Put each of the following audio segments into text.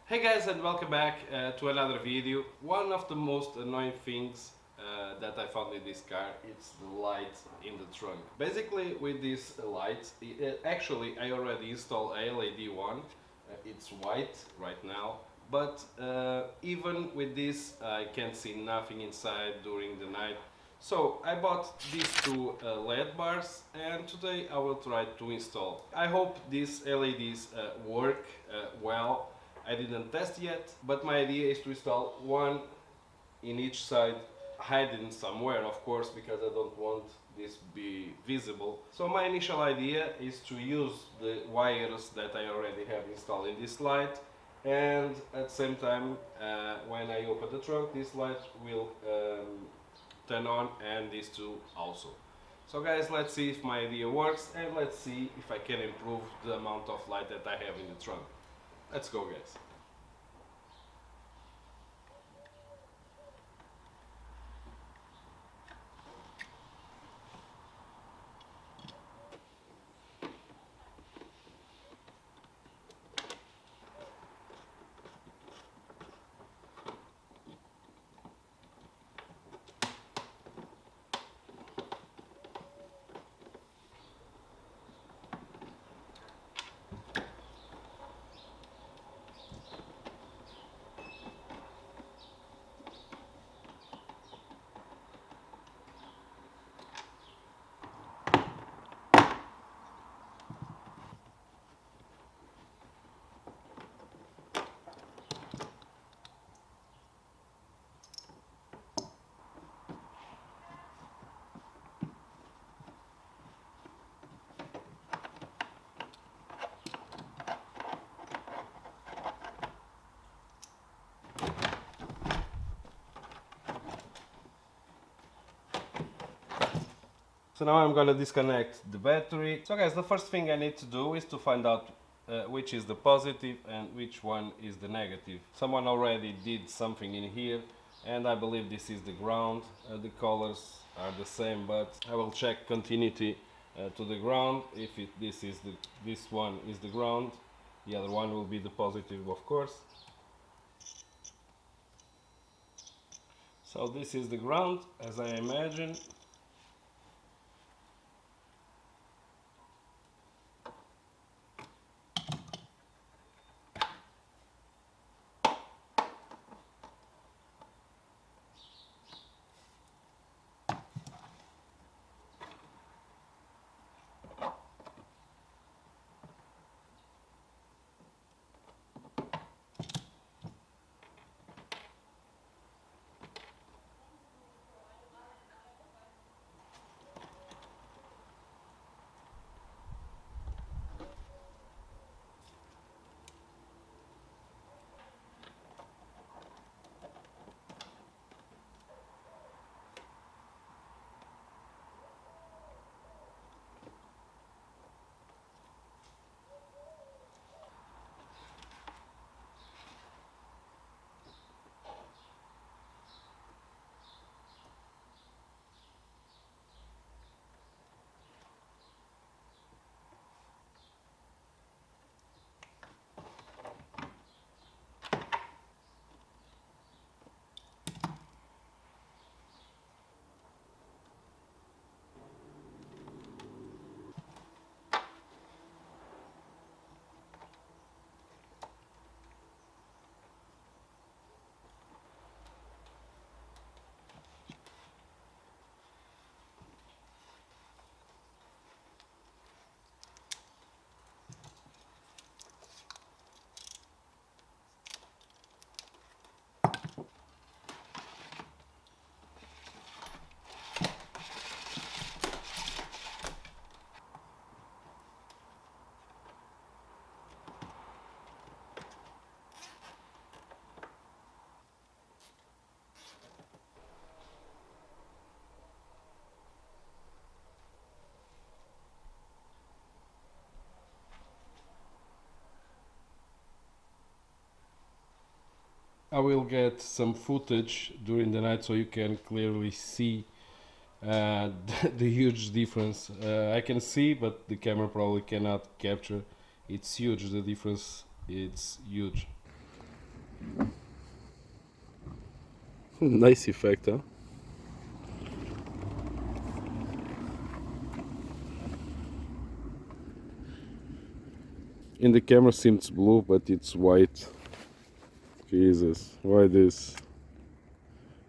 Hey guys, and welcome back to another video. One of the most annoying things that I found in this car is the light in the trunk. Basically with this light, actually I already installed a LED one. It's white right now, but even with this I can't see nothing inside during the night. So I bought these two LED bars, and today I will try to install. I hope these LEDs work well. I didn't test yet, but my idea is to install one in each side, hidden somewhere, of course, because I don't want this be visible. So my initial idea is to use the wires that I already have installed in this light, and at the same time, when I open the trunk, this light will turn on, and these two also. So guys, let's see if my idea works, and let's see if I can improve the amount of light that I have in the trunk. Let's go, guys. So now I'm gonna disconnect the battery. So guys, the first thing I need to do is to find out which is the positive and which one is the negative. Someone already did something in here, and I believe this is the ground. The colors are the same, but I will check continuity to the ground. If this one is the ground, the other one will be the positive, of course. So this is the ground, as I imagine. I will get some footage during the night so you can clearly see the huge difference. I can see, but the camera probably cannot capture. It's huge, the difference, it's huge. Nice effect, huh? In the camera seems blue, but it's white. Jesus, why this?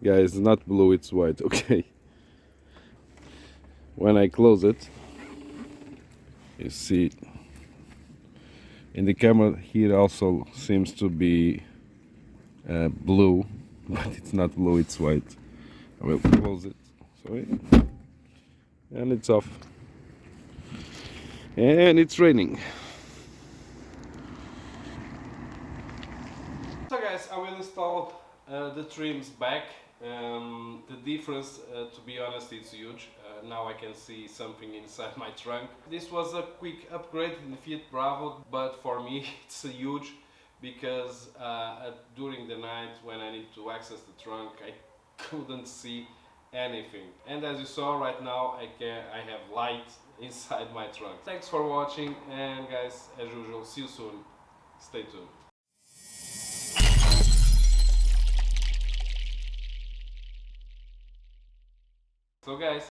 Guys, not blue, it's white, okay. When I close it, you see, in the camera here also seems to be blue, but it's not blue, it's white. I will close it, sorry, and it's off. And it's raining. So guys, I will install the trims back. The difference, to be honest, is huge. Now I can see something inside my trunk. This was a quick upgrade in the Fiat Bravo, but for me it's a huge, because during the night when I need to access the trunk, I couldn't see anything. And as you saw right now, I have light inside my trunk. Thanks for watching, and guys, as usual, see you soon. Stay tuned. So guys,